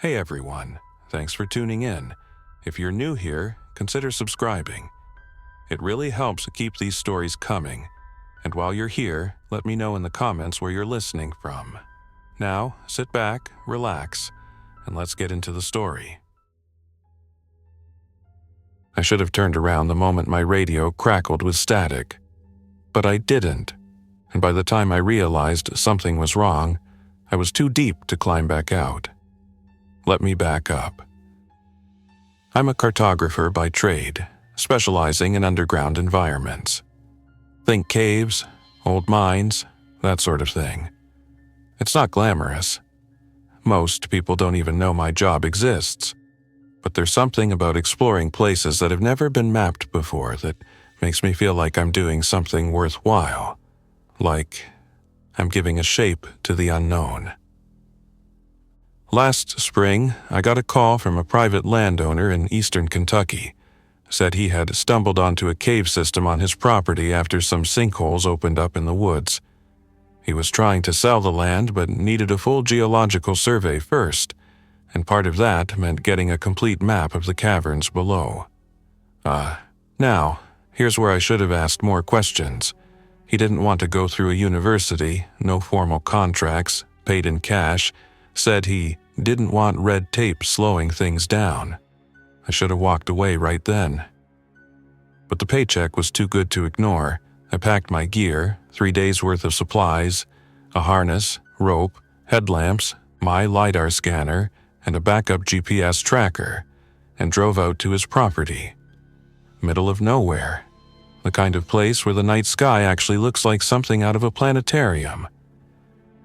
Hey everyone, thanks for tuning in. If you're new here, consider subscribing. It really helps keep these stories coming. And while you're here, let me know in the comments where you're listening from. Now, sit back, relax, and let's get into the story. I should have turned around the moment my radio crackled with static. But I didn't, and by the time I realized something was wrong, I was too deep to climb back out. Let me back up. I'm a cartographer by trade, specializing in underground environments. Think caves, old mines, that sort of thing. It's not glamorous. Most people don't even know my job exists. But there's something about exploring places that have never been mapped before that makes me feel like I'm doing something worthwhile. Like I'm giving a shape to the unknown. Last spring, I got a call from a private landowner in eastern Kentucky. Said he had stumbled onto a cave system on his property after some sinkholes opened up in the woods. He was trying to sell the land but needed a full geological survey first, and part of that meant getting a complete map of the caverns below. Now, here's where I should have asked more questions. He didn't want to go through a university, no formal contracts, paid in cash, said he didn't want red tape slowing things down. I should have walked away right then. But the paycheck was too good to ignore. I packed my gear, 3 days' worth of supplies, a harness, rope, headlamps, my LiDAR scanner, and a backup GPS tracker, and drove out to his property. Middle of nowhere. The kind of place where the night sky actually looks like something out of a planetarium.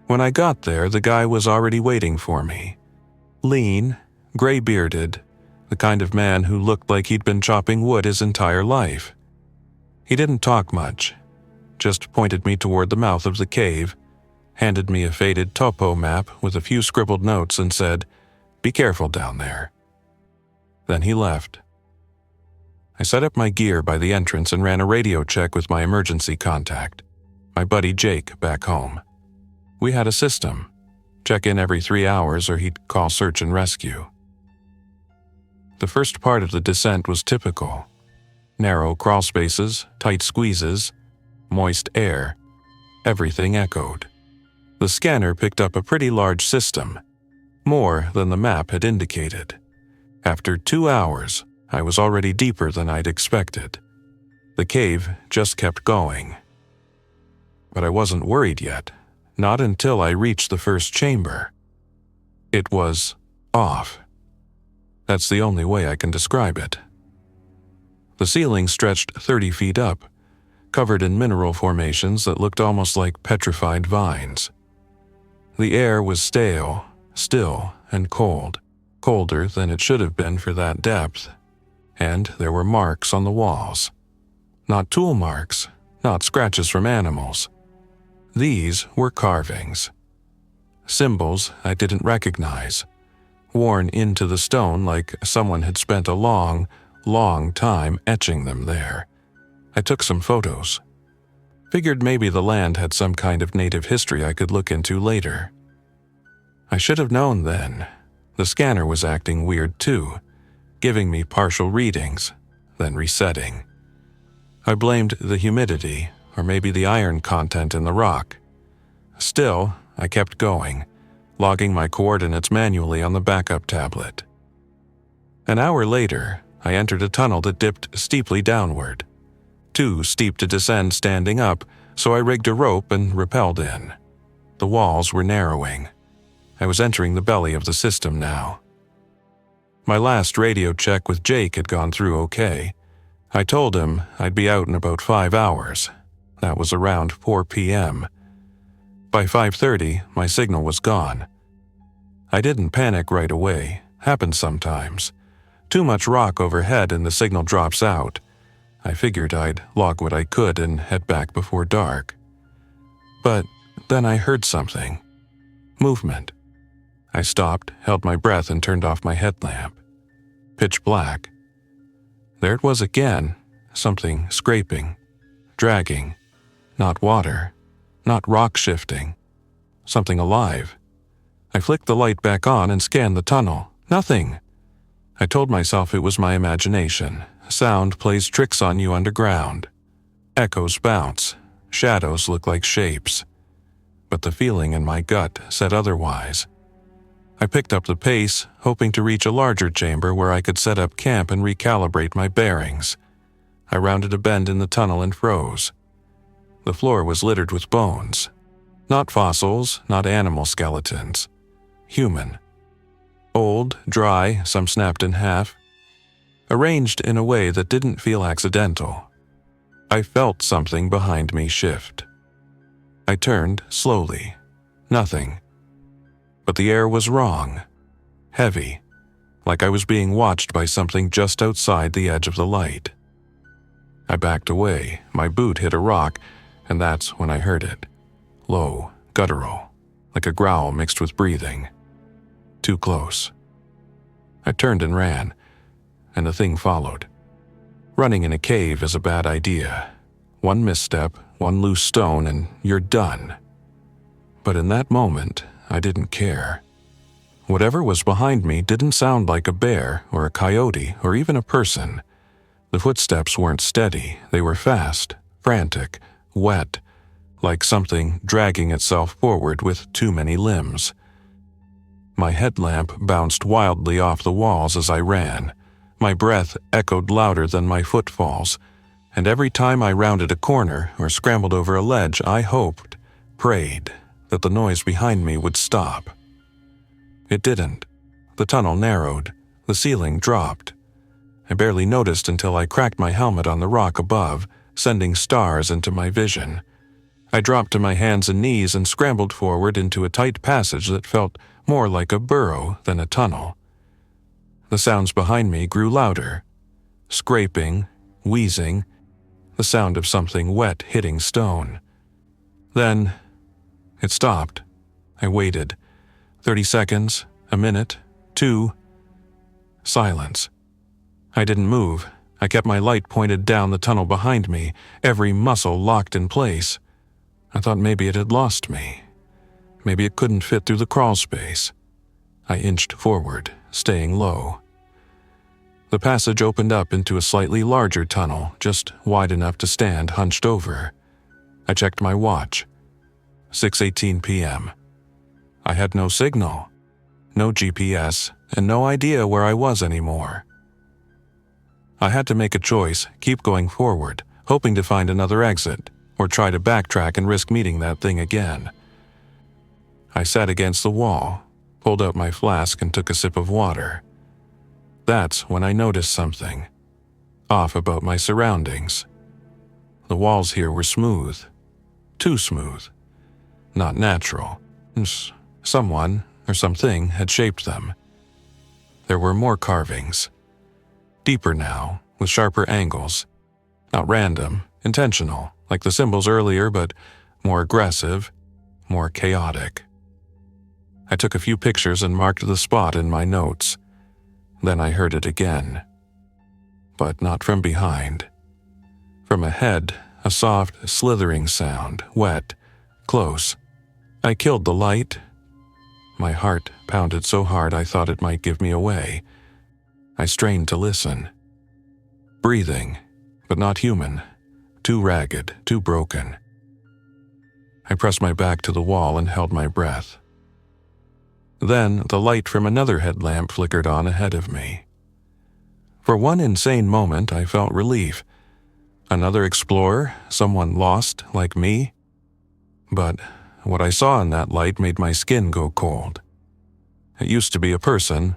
When I got there, the guy was already waiting for me. Lean, gray-bearded, the kind of man who looked like he'd been chopping wood his entire life. He didn't talk much, just pointed me toward the mouth of the cave, handed me a faded topo map with a few scribbled notes and said, "Be careful down there." Then he left. I set up my gear by the entrance and ran a radio check with my emergency contact, my buddy Jake back home. We had a system. Check in every 3 hours or he'd call search and rescue. The first part of the descent was typical. Narrow crawl spaces, tight squeezes, moist air. Everything echoed. The scanner picked up a pretty large system, more than the map had indicated. After 2 hours, I was already deeper than I'd expected. The cave just kept going. But I wasn't worried yet. Not until I reached the first chamber. It was off. That's the only way I can describe it. The ceiling stretched 30 feet up, covered in mineral formations that looked almost like petrified vines. The air was stale, still, and cold, colder than it should have been for that depth, and there were marks on the walls. Not tool marks, not scratches from animals. These were carvings. Symbols I didn't recognize, worn into the stone like someone had spent a long, long time etching them there. I took some photos. Figured maybe the land had some kind of native history I could look into later. I should have known then. The scanner was acting weird too, giving me partial readings, then resetting. I blamed the humidity, or maybe the iron content in the rock. Still, I kept going, logging my coordinates manually on the backup tablet. An hour later, I entered a tunnel that dipped steeply downward. Too steep to descend standing up, so I rigged a rope and rappelled in. The walls were narrowing. I was entering the belly of the system now. My last radio check with Jake had gone through okay. I told him I'd be out in about 5 hours. That was around 4 p.m. By 5:30, my signal was gone. I didn't panic right away. Happens sometimes. Too much rock overhead and the signal drops out. I figured I'd log what I could and head back before dark. But then I heard something. Movement. I stopped, held my breath, and turned off my headlamp. Pitch black. There it was again, something scraping, dragging. Not water, not rock shifting. Something alive. I flicked the light back on and scanned the tunnel. Nothing. I told myself it was my imagination. Sound plays tricks on you underground. Echoes bounce. Shadows look like shapes. But the feeling in my gut said otherwise. I picked up the pace, hoping to reach a larger chamber where I could set up camp and recalibrate my bearings. I rounded a bend in the tunnel and froze. The floor was littered with bones. Not fossils, not animal skeletons. Human. Old, dry, some snapped in half. Arranged in a way that didn't feel accidental. I felt something behind me shift. I turned slowly. Nothing. But the air was wrong. Heavy. Like I was being watched by something just outside the edge of the light. I backed away. My boot hit a rock, and that's when I heard it. Low, guttural, like a growl mixed with breathing. Too close. I turned and ran, and the thing followed. Running in a cave is a bad idea. One misstep, one loose stone, and you're done. But in that moment, I didn't care. Whatever was behind me didn't sound like a bear or a coyote or even a person. The footsteps weren't steady. They were fast, frantic, wet, like something dragging itself forward with too many limbs. My headlamp bounced wildly off the walls as I ran. My breath echoed louder than my footfalls, and every time I rounded a corner or scrambled over a ledge, I hoped, prayed, that the noise behind me would stop. It didn't. The tunnel narrowed. The ceiling dropped. I barely noticed until I cracked my helmet on the rock above, sending stars into my vision. I dropped to my hands and knees and scrambled forward into a tight passage that felt more like a burrow than a tunnel. The sounds behind me grew louder. Scraping, wheezing, the sound of something wet hitting stone. Then it stopped. I waited. 30 seconds, a minute, 2. Silence. I didn't move. I kept my light pointed down the tunnel behind me, every muscle locked in place. I thought maybe it had lost me. Maybe it couldn't fit through the crawl space. I inched forward, staying low. The passage opened up into a slightly larger tunnel, just wide enough to stand hunched over. I checked my watch. 6:18 p.m. I had no signal, no GPS, and no idea where I was anymore. I had to make a choice, keep going forward, hoping to find another exit, or try to backtrack and risk meeting that thing again. I sat against the wall, pulled out my flask and took a sip of water. That's when I noticed something off about my surroundings. The walls here were smooth. Too smooth. Not natural. Someone or something had shaped them. There were more carvings. Deeper now, with sharper angles. Not random, intentional, like the symbols earlier, but more aggressive, more chaotic. I took a few pictures and marked the spot in my notes. Then I heard it again. But not from behind. From ahead, a soft, slithering sound, wet, close. I killed the light. My heart pounded so hard I thought it might give me away. I strained to listen. Breathing, but not human. Too ragged, too broken. I pressed my back to the wall and held my breath. Then the light from another headlamp flickered on ahead of me. For one insane moment, I felt relief. Another explorer, someone lost like me. But what I saw in that light made my skin go cold. It used to be a person.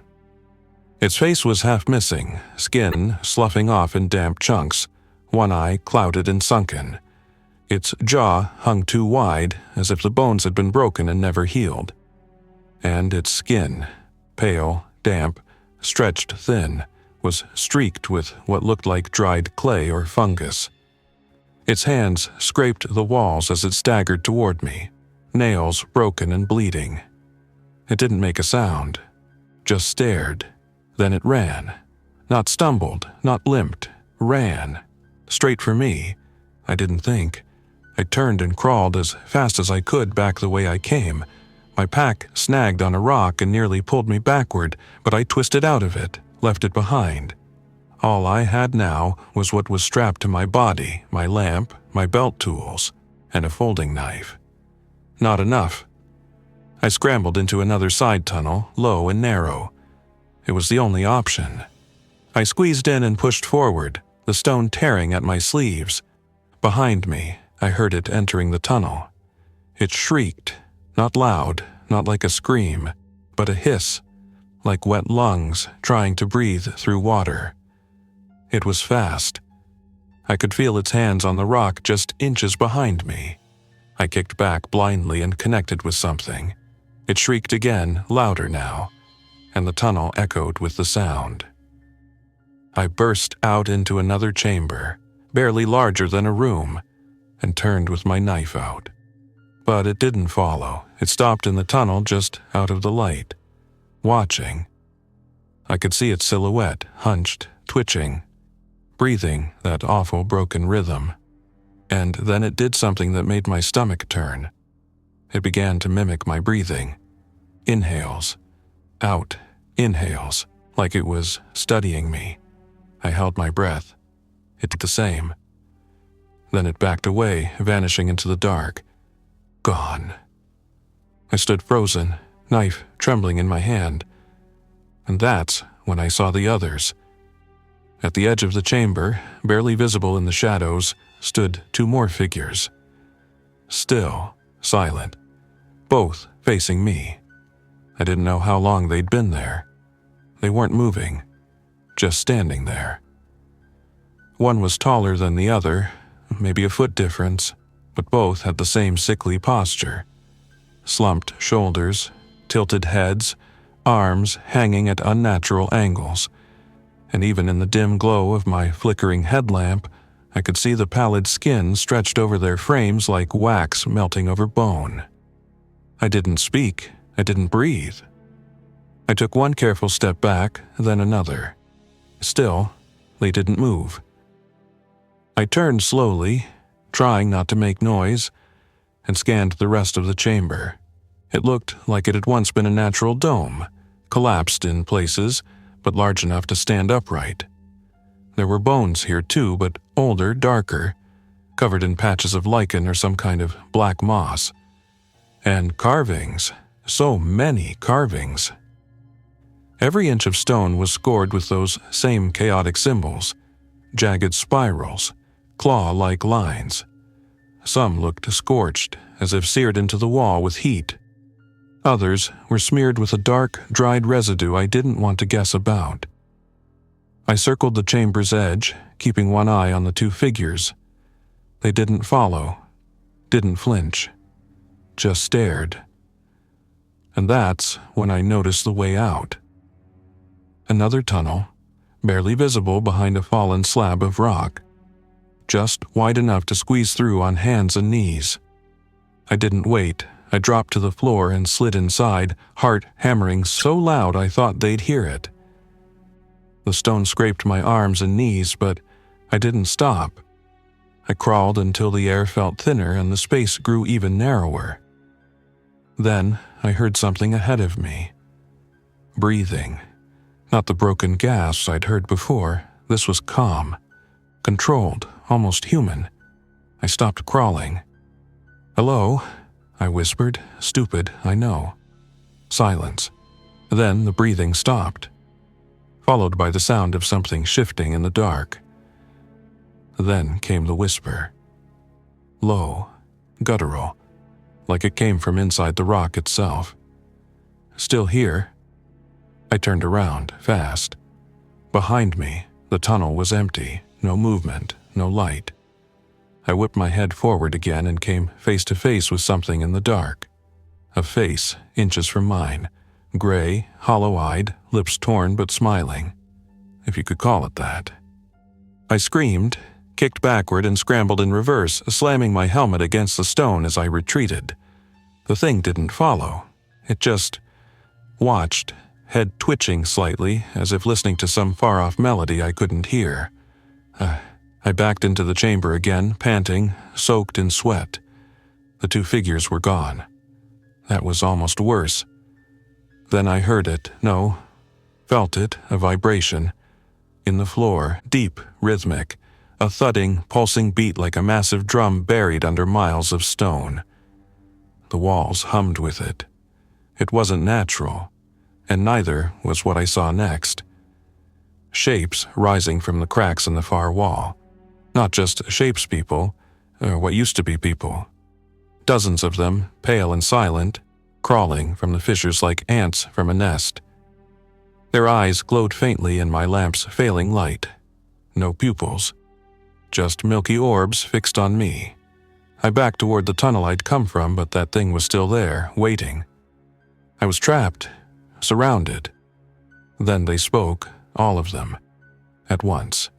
Its face was half missing, skin sloughing off in damp chunks, one eye clouded and sunken. Its jaw hung too wide, as if the bones had been broken and never healed. And its skin, pale, damp, stretched thin, was streaked with what looked like dried clay or fungus. Its hands scraped the walls as it staggered toward me, nails broken and bleeding. It didn't make a sound, just stared. Then it ran. Not stumbled, not limped, ran. Straight for me. I didn't think. I turned and crawled as fast as I could back the way I came, My pack snagged on a rock and nearly pulled me backward, but I twisted out of it, left it behind. All I had now was what was strapped to my body, my lamp, my belt tools, and a folding knife. Not enough. I scrambled into another side tunnel, low and narrow. It was the only option. I squeezed in and pushed forward, the stone tearing at my sleeves. Behind me, I heard it entering the tunnel. It shrieked, not loud, not like a scream, but a hiss, like wet lungs trying to breathe through water. It was fast. I could feel its hands on the rock just inches behind me. I kicked back blindly and connected with something. It shrieked again, louder now, and the tunnel echoed with the sound. I burst out into another chamber, barely larger than a room, and turned with my knife out. But it didn't follow. It stopped in the tunnel just out of the light, watching. I could see its silhouette, hunched, twitching, breathing that awful broken rhythm. And then it did something that made my stomach turn. It began to mimic my breathing. Inhales, out, inhales, like it was studying me. I held my breath. It did the same. Then it backed away, vanishing into the dark. Gone. I stood frozen, knife trembling in my hand. And that's when I saw the others. At the edge of the chamber, barely visible in the shadows, stood two more figures. Still, silent, both facing me. I didn't know how long they'd been there. They weren't moving, just standing there. One was taller than the other, maybe a foot difference, but both had the same sickly posture. Slumped shoulders, tilted heads, arms hanging at unnatural angles. And even in the dim glow of my flickering headlamp, I could see the pallid skin stretched over their frames like wax melting over bone. I didn't speak. I didn't breathe. I took one careful step back, then another. Still, they didn't move. I turned slowly, trying not to make noise, and scanned the rest of the chamber. It looked like it had once been a natural dome, collapsed in places, but large enough to stand upright. There were bones here too, but older, darker, covered in patches of lichen or some kind of black moss. And carvings, so many carvings. Every inch of stone was scored with those same chaotic symbols, jagged spirals, claw-like lines. Some looked scorched, as if seared into the wall with heat. Others were smeared with a dark, dried residue I didn't want to guess about. I circled the chamber's edge, keeping one eye on the two figures. They didn't follow, didn't flinch, just stared. And that's when I noticed the way out. Another tunnel, barely visible behind a fallen slab of rock, just wide enough to squeeze through on hands and knees. I didn't wait. I dropped to the floor and slid inside, heart hammering so loud I thought they'd hear it. The stone scraped my arms and knees, but I didn't stop. I crawled until the air felt thinner and the space grew even narrower. Then I heard something ahead of me. Breathing. Not the broken gasps I'd heard before. This was calm, controlled, almost human. I stopped crawling. "Hello?" I whispered, stupid, I know. Silence. Then the breathing stopped, followed by the sound of something shifting in the dark. Then came the whisper. Low, guttural, like it came from inside the rock itself. "Still here?" I turned around, fast. Behind me, the tunnel was empty, no movement, no light. I whipped my head forward again and came face to face with something in the dark. A face, inches from mine, gray, hollow-eyed, lips torn but smiling, if you could call it that. I screamed, kicked backward and scrambled in reverse, slamming my helmet against the stone as I retreated. The thing didn't follow. It just watched, head twitching slightly, as if listening to some far-off melody I couldn't hear. I backed into the chamber again, panting, soaked in sweat. The two figures were gone. That was almost worse. Then I heard it, no, felt it, a vibration. In the floor, deep, rhythmic, a thudding, pulsing beat like a massive drum buried under miles of stone. The walls hummed with it. It wasn't natural, and neither was what I saw next. Shapes rising from the cracks in the far wall. Not just shapes people, or what used to be people. Dozens of them, pale and silent, crawling from the fissures like ants from a nest. Their eyes glowed faintly in my lamp's failing light. No pupils. Just milky orbs fixed on me. I backed toward the tunnel I'd come from, but that thing was still there, waiting. I was trapped, surrounded. Then they spoke, all of them, at once.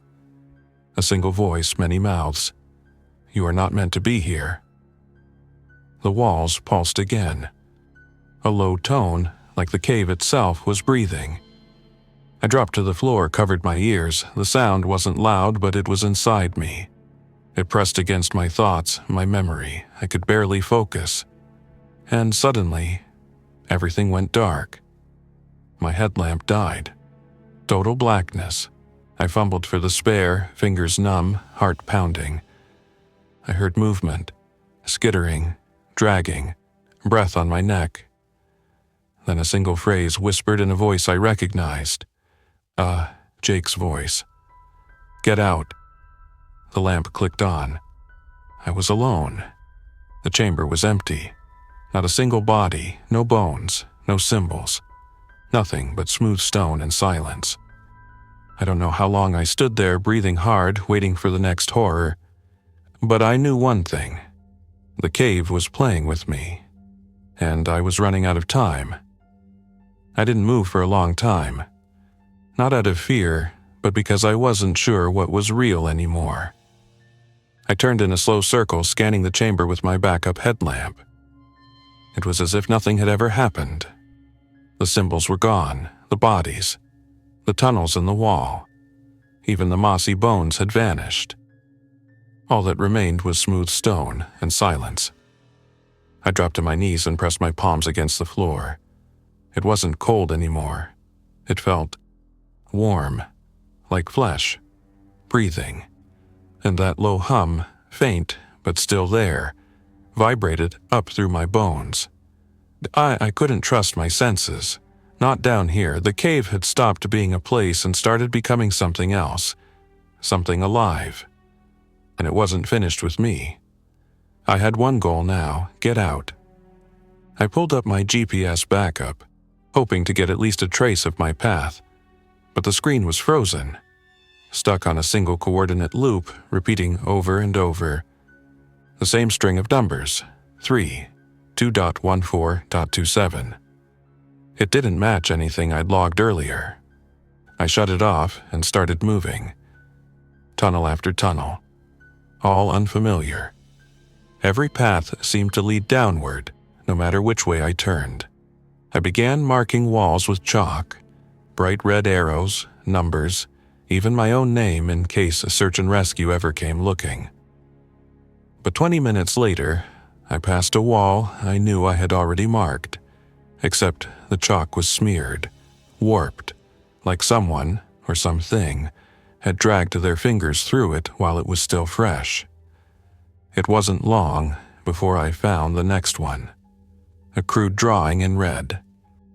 A single voice, many mouths. You are not meant to be here. The walls pulsed again. A low tone, like the cave itself, was breathing. I dropped to the floor, covered my ears. The sound wasn't loud, but it was inside me. It pressed against my thoughts, my memory. I could barely focus. And suddenly, everything went dark. My headlamp died. Total blackness. I fumbled for the spare, fingers numb, heart pounding. I heard movement, skittering, dragging, breath on my neck. Then a single phrase whispered in a voice I recognized. Jake's voice. Get out. The lamp clicked on. I was alone. The chamber was empty. Not a single body, no bones, no symbols. Nothing but smooth stone and silence. I don't know how long I stood there, breathing hard, waiting for the next horror. But I knew one thing. The cave was playing with me. And I was running out of time. I didn't move for a long time. Not out of fear, but because I wasn't sure what was real anymore. I turned in a slow circle, scanning the chamber with my backup headlamp. It was as if nothing had ever happened. The symbols were gone, the bodies, the tunnels in the wall. Even the mossy bones had vanished. All that remained was smooth stone and silence. I dropped to my knees and pressed my palms against the floor. It wasn't cold anymore. It felt warm, like flesh, breathing. And that low hum, faint but still there, vibrated up through my bones. I couldn't trust my senses. Not down here. The cave had stopped being a place and started becoming something else. Something alive. And it wasn't finished with me. I had one goal now, get out. I pulled up my GPS backup, hoping to get at least a trace of my path. But the screen was frozen, stuck on a single coordinate loop, repeating over and over. The same string of numbers, 3, 2.14.27. It didn't match anything I'd logged earlier. I shut it off and started moving. Tunnel after tunnel, all unfamiliar. Every path seemed to lead downward, no matter which way I turned. I began marking walls with chalk, bright red arrows, numbers, even my own name in case a search and rescue ever came looking. But 20 minutes later, I passed a wall I knew I had already marked, except the chalk was smeared, warped, like someone, or something, had dragged their fingers through it while it was still fresh. It wasn't long before I found the next one. A crude drawing in red.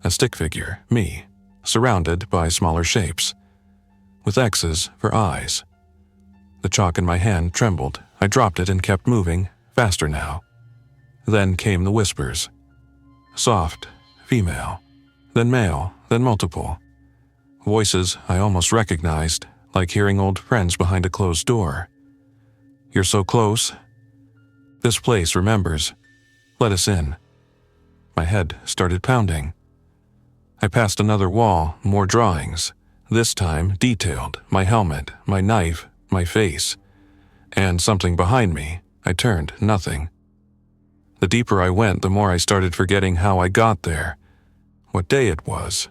A stick figure, me, surrounded by smaller shapes, with X's for eyes. The chalk in my hand trembled. I dropped it and kept moving, faster now. Then came the whispers. Soft, female, then male, then multiple. Voices I almost recognized, like hearing old friends behind a closed door. You're so close. This place remembers. Let us in. My head started pounding. I passed another wall, more drawings. This time detailed, my helmet, my knife, my face. And something behind me. I turned, nothing. The deeper I went, the more I started forgetting how I got there. What day it was.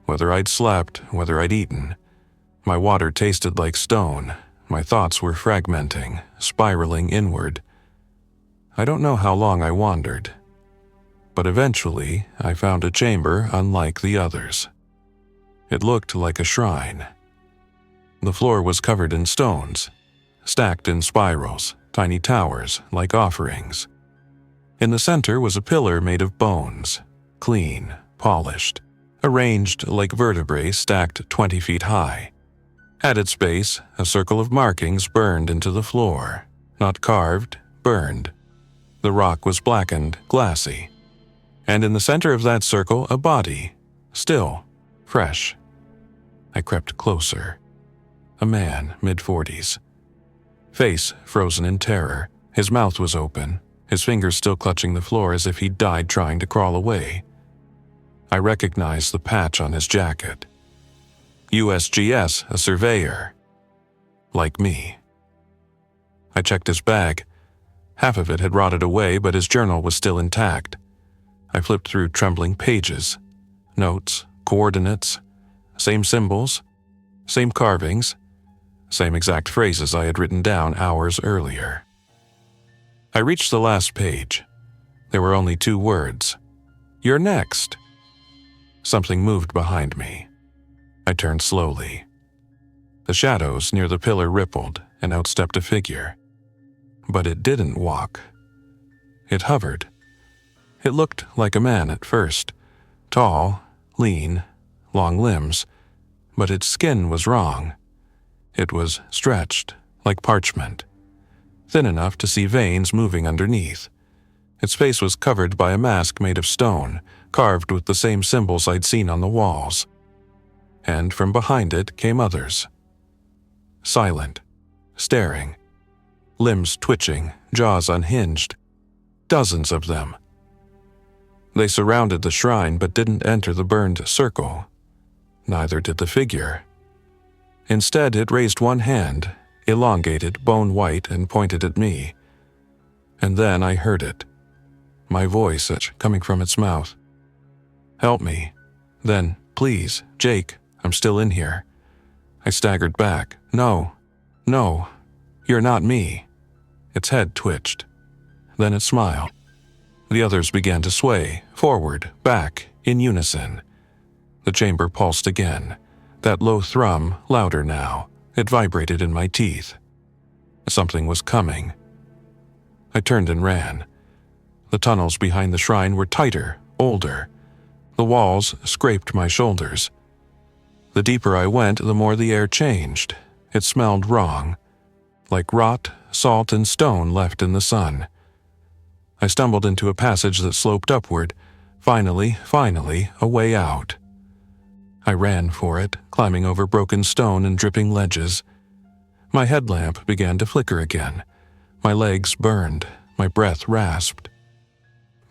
Whether I'd slept, whether I'd eaten. My water tasted like stone. My thoughts were fragmenting, spiraling inward. I don't know how long I wandered. but eventually I found a chamber unlike the others. It looked like a shrine. The floor was covered in stones, stacked in spirals, tiny towers like offerings. In the center was a pillar made of bones, clean, polished, arranged like vertebrae stacked 20 feet high. At its base, a circle of markings burned into the floor, not carved, burned. The rock was blackened, glassy. And in the center of that circle, a body, still, fresh. I crept closer. A man, mid-40s. Face frozen in terror. His mouth was open, his fingers still clutching the floor as if he'd died trying to crawl away. I recognized the patch on his jacket. USGS, a surveyor. Like me. I checked his bag. Half of it had rotted away, but his journal was still intact. I flipped through trembling pages. Notes, coordinates, same symbols, same carvings, same exact phrases I had written down hours earlier. I reached the last page. There were only 2 words. "You're next." Something moved behind me. I turned slowly. The shadows near the pillar rippled, and out stepped a figure. But it didn't walk. It hovered. It looked like a man at first. Tall, lean, long limbs, but its skin was wrong. It was stretched, like parchment, thin enough to see veins moving underneath. Its face was covered by a mask made of stone, carved with the same symbols I'd seen on the walls. And from behind it came others. Silent, staring, limbs twitching, jaws unhinged. Dozens of them. They surrounded the shrine but didn't enter the burned circle. Neither did the figure. Instead, it raised one hand, elongated, bone-white, and pointed at me. And then I heard it. My voice coming from its mouth. "Help me." Then, "Please, Jake, I'm still in here." I staggered back. No, you're not me." Its head twitched. Then it smiled. The others began to sway, forward, back, in unison. The chamber pulsed again. That low thrum, louder now. It vibrated in my teeth. Something was coming. I turned and ran. The tunnels behind the shrine were tighter, older. The walls scraped my shoulders. The deeper I went, the more the air changed. It smelled wrong, like rot, salt, and stone left in the sun. I stumbled into a passage that sloped upward. Finally, a way out. I ran for it, climbing over broken stone and dripping ledges. My headlamp began to flicker again. My legs burned, my breath rasped.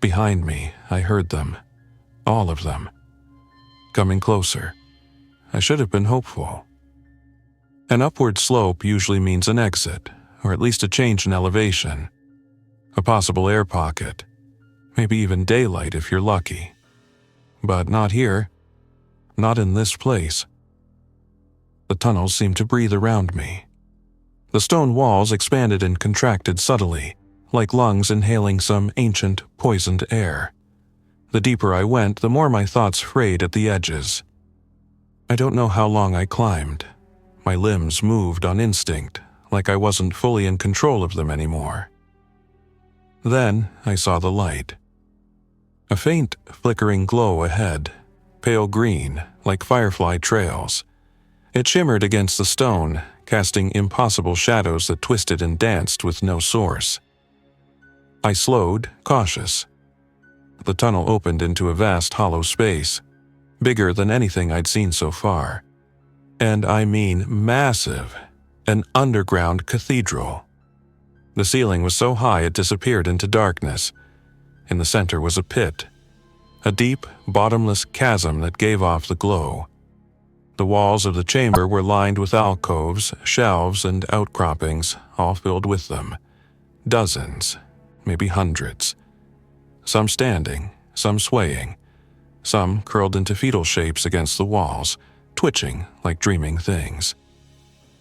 Behind me, I heard them. All of them. Coming closer. I should have been hopeful. An upward slope usually means an exit, or at least a change in elevation. A possible air pocket. Maybe even daylight if you're lucky. But not here. Not in this place. The tunnels seemed to breathe around me. The stone walls expanded and contracted subtly, like lungs inhaling some ancient, poisoned air. The deeper I went, the more my thoughts frayed at the edges. I don't know how long I climbed. My limbs moved on instinct, like I wasn't fully in control of them anymore. Then I saw the light. A faint, flickering glow ahead, pale green, like firefly trails. It shimmered against the stone, casting impossible shadows that twisted and danced with no source. I slowed, cautious. The tunnel opened into a vast hollow space, bigger than anything I'd seen so far. And I mean massive, an underground cathedral. The ceiling was so high it disappeared into darkness. In the center was a pit, a deep, bottomless chasm that gave off the glow. The walls of the chamber were lined with alcoves, shelves, and outcroppings, all filled with them. Dozens, maybe hundreds. Some standing, some swaying, some curled into fetal shapes against the walls, twitching like dreaming things.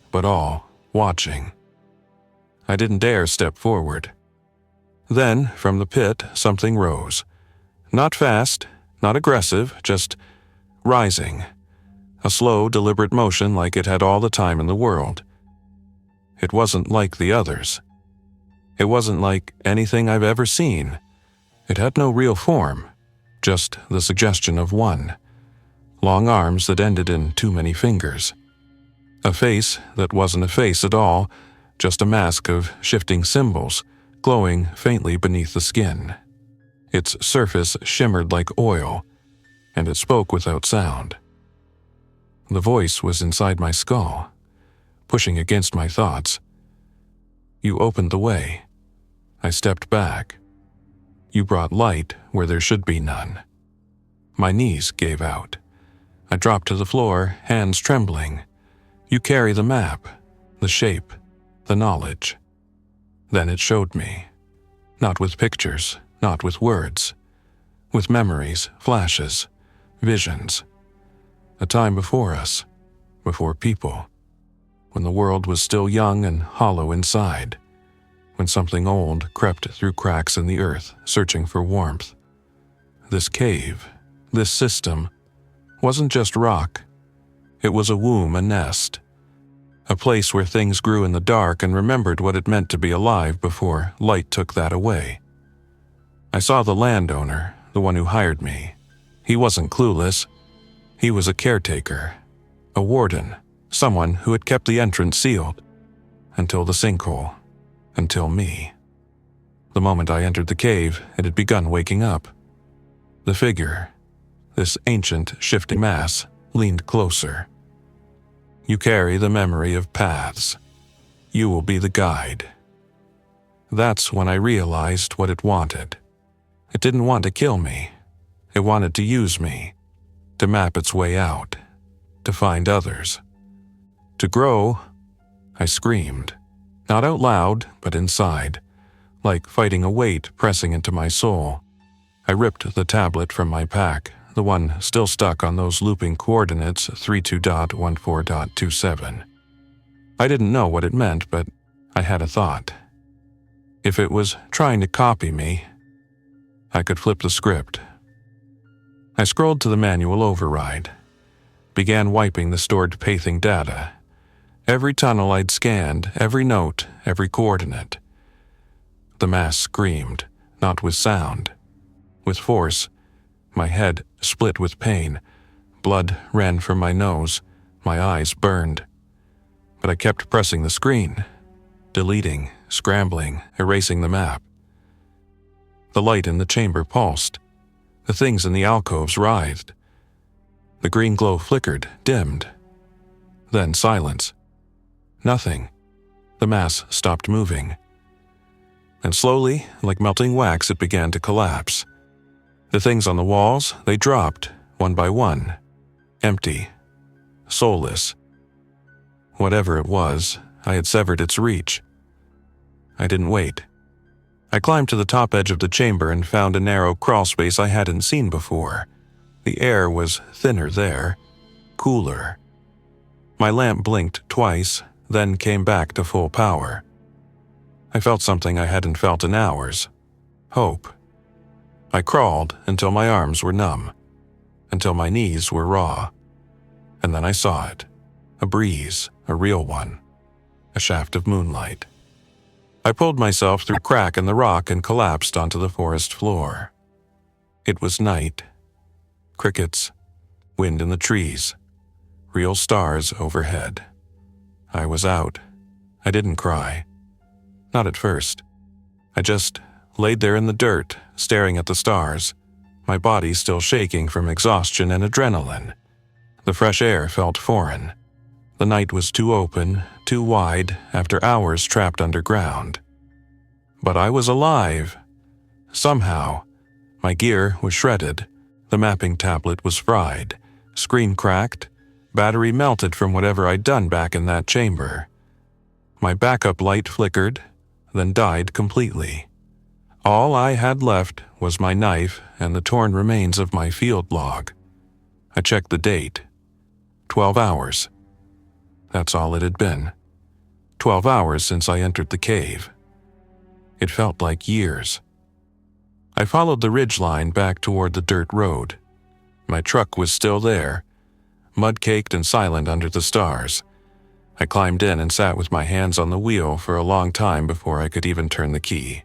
But all watching. I didn't dare step forward. Then, from the pit, something rose. Not fast, not aggressive, just rising. A slow, deliberate motion like it had all the time in the world. It wasn't like the others. It wasn't like anything I've ever seen. It had no real form, just the suggestion of one. Long arms that ended in too many fingers. A face that wasn't a face at all, just a mask of shifting symbols, glowing faintly beneath the skin. Its surface shimmered like oil, and it spoke without sound. The voice was inside my skull, pushing against my thoughts. You opened the way. I stepped back. You brought light where there should be none. My knees gave out. I dropped to the floor, hands trembling. You carry the map, the shape, the knowledge. Then it showed me. Not with pictures, not with words. With memories, flashes, visions. A time before us, before people. When the world was still young and hollow inside. When something old crept through cracks in the earth, searching for warmth. This cave, this system, wasn't just rock. It was a womb, a nest. A place where things grew in the dark and remembered what it meant to be alive before light took that away. I saw the landowner, the one who hired me. He wasn't clueless. He was a caretaker, a warden, someone who had kept the entrance sealed. Until the sinkhole. Until me. The moment I entered the cave, it had begun waking up. The figure, this ancient, shifting mass, leaned closer. You carry the memory of paths. You will be the guide. That's when I realized what it wanted. It didn't want to kill me. It wanted to use me, to map its way out, to find others. To grow, I screamed. Not out loud, but inside, like fighting a weight pressing into my soul. I ripped the tablet from my pack, the one still stuck on those looping coordinates 32.14.27. I didn't know what it meant, but I had a thought. If it was trying to copy me, I could flip the script. I scrolled to the manual override, began wiping the stored pathing data. Every tunnel I'd scanned, every note, every coordinate. The mass screamed, not with sound, with force. My head split with pain. Blood ran from my nose. My eyes burned. But I kept pressing the screen, deleting, scrambling, erasing the map. The light in the chamber pulsed. The things in the alcoves writhed. The green glow flickered, dimmed. Then silence. Nothing. The mass stopped moving. And slowly, like melting wax, it began to collapse. The things on the walls, they dropped, one by one. Empty. Soulless. Whatever it was, I had severed its reach. I didn't wait. I climbed to the top edge of the chamber and found a narrow crawl space I hadn't seen before. The air was thinner there, cooler. My lamp blinked twice, then came back to full power. I felt something I hadn't felt in hours. Hope. I crawled until my arms were numb, until my knees were raw. And then I saw it. A breeze, a real one. A shaft of moonlight. I pulled myself through a crack in the rock and collapsed onto the forest floor. It was night. Crickets. Wind in the trees. Real stars overhead. I was out. I didn't cry. Not at first. I just laid there in the dirt, staring at the stars, my body still shaking from exhaustion and adrenaline. The fresh air felt foreign. The night was too open, too wide, after hours trapped underground. But I was alive. Somehow. My gear was shredded. The mapping tablet was fried. Screen cracked. Battery melted from whatever I'd done back in that chamber. My backup light flickered, then died completely. All I had left was my knife and the torn remains of my field log. I checked the date. 12 hours. That's all it had been. 12 hours since I entered the cave. It felt like years. I followed the ridgeline back toward the dirt road. My truck was still there, mud-caked and silent under the stars. I climbed in and sat with my hands on the wheel for a long time before I could even turn the key.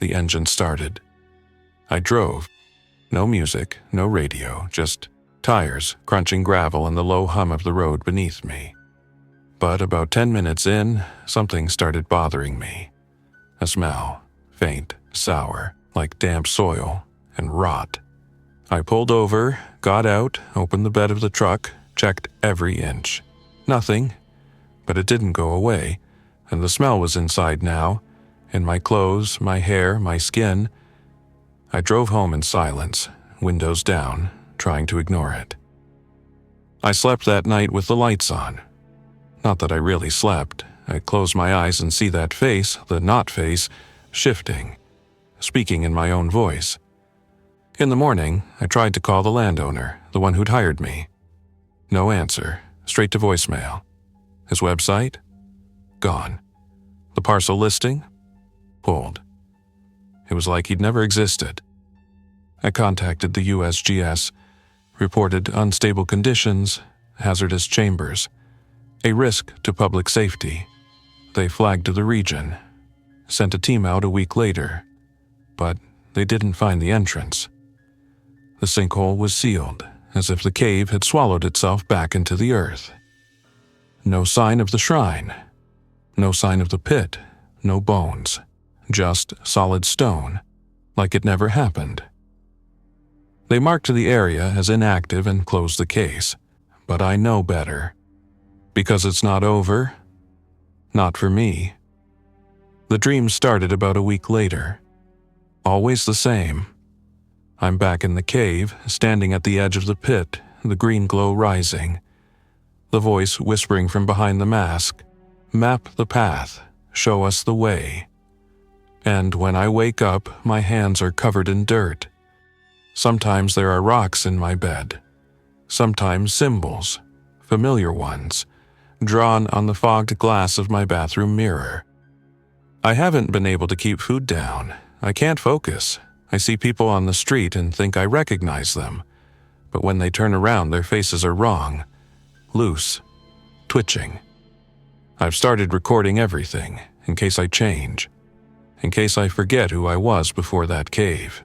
The engine started. I drove. No music, no radio, just tires crunching gravel and the low hum of the road beneath me. But about 10 minutes in, something started bothering me. A smell, faint, sour, like damp soil and rot. I pulled over, got out, opened the bed of the truck, checked every inch. Nothing, but it didn't go away, and the smell was inside now, in my clothes, my hair, my skin. I drove home in silence, windows down, trying to ignore it. I slept that night with the lights on. Not that I really slept. I'd close my eyes and see that face, the not face, shifting, speaking in my own voice. In the morning, I tried to call the landowner, the one who'd hired me. No answer, straight to voicemail. His website? Gone. The parcel listing? Pulled. It was like he'd never existed. I contacted the USGS, reported unstable conditions, hazardous chambers, a risk to public safety. They flagged the region, sent a team out a week later, but they didn't find the entrance. The sinkhole was sealed, as if the cave had swallowed itself back into the earth. No sign of the shrine, no sign of the pit, no bones, just solid stone, like it never happened. They marked the area as inactive and closed the case, but I know better. Because it's not over. Not for me. The dream started about a week later. Always the same. I'm back in the cave, standing at the edge of the pit, the green glow rising. The voice whispering from behind the mask, "Map the path, show us the way." And when I wake up, my hands are covered in dirt. Sometimes there are rocks in my bed. Sometimes symbols, familiar ones, drawn on the fogged glass of my bathroom mirror. I haven't been able to keep food down. I can't focus. I see people on the street and think I recognize them. But when they turn around, their faces are wrong, loose, twitching. I've started recording everything, in case I change, in case I forget who I was before that cave.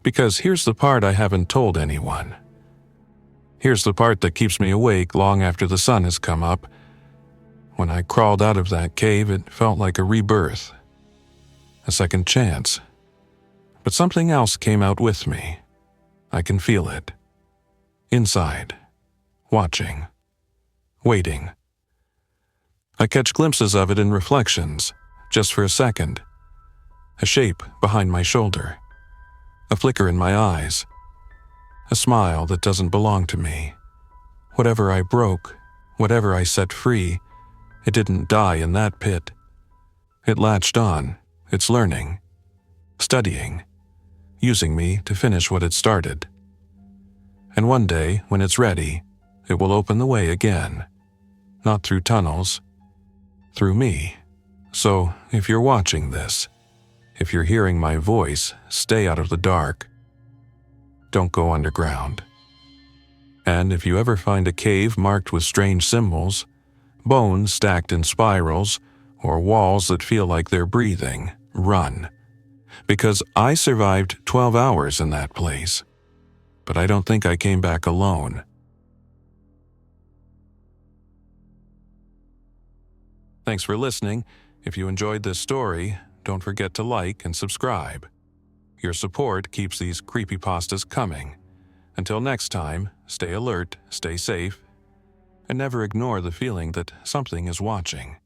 Because here's the part I haven't told anyone. Here's the part that keeps me awake long after the sun has come up. When I crawled out of that cave, it felt like a rebirth, a second chance. But something else came out with me. I can feel it. Inside. Watching. Waiting. I catch glimpses of it in reflections, just for a second. A shape behind my shoulder. A flicker in my eyes. A smile that doesn't belong to me. Whatever I broke, whatever I set free, it didn't die in that pit. It latched on, it's learning, studying, using me to finish what it started. And one day, when it's ready, it will open the way again. Not through tunnels, through me. So, if you're watching this, if you're hearing my voice, stay out of the dark. Don't go underground. And if you ever find a cave marked with strange symbols, bones stacked in spirals, or walls that feel like they're breathing, run. Because I survived 12 hours in that place. But I don't think I came back alone. Thanks for listening. If you enjoyed this story, don't forget to like and subscribe. Your support keeps these creepypastas coming. Until next time, stay alert, stay safe, and never ignore the feeling that something is watching.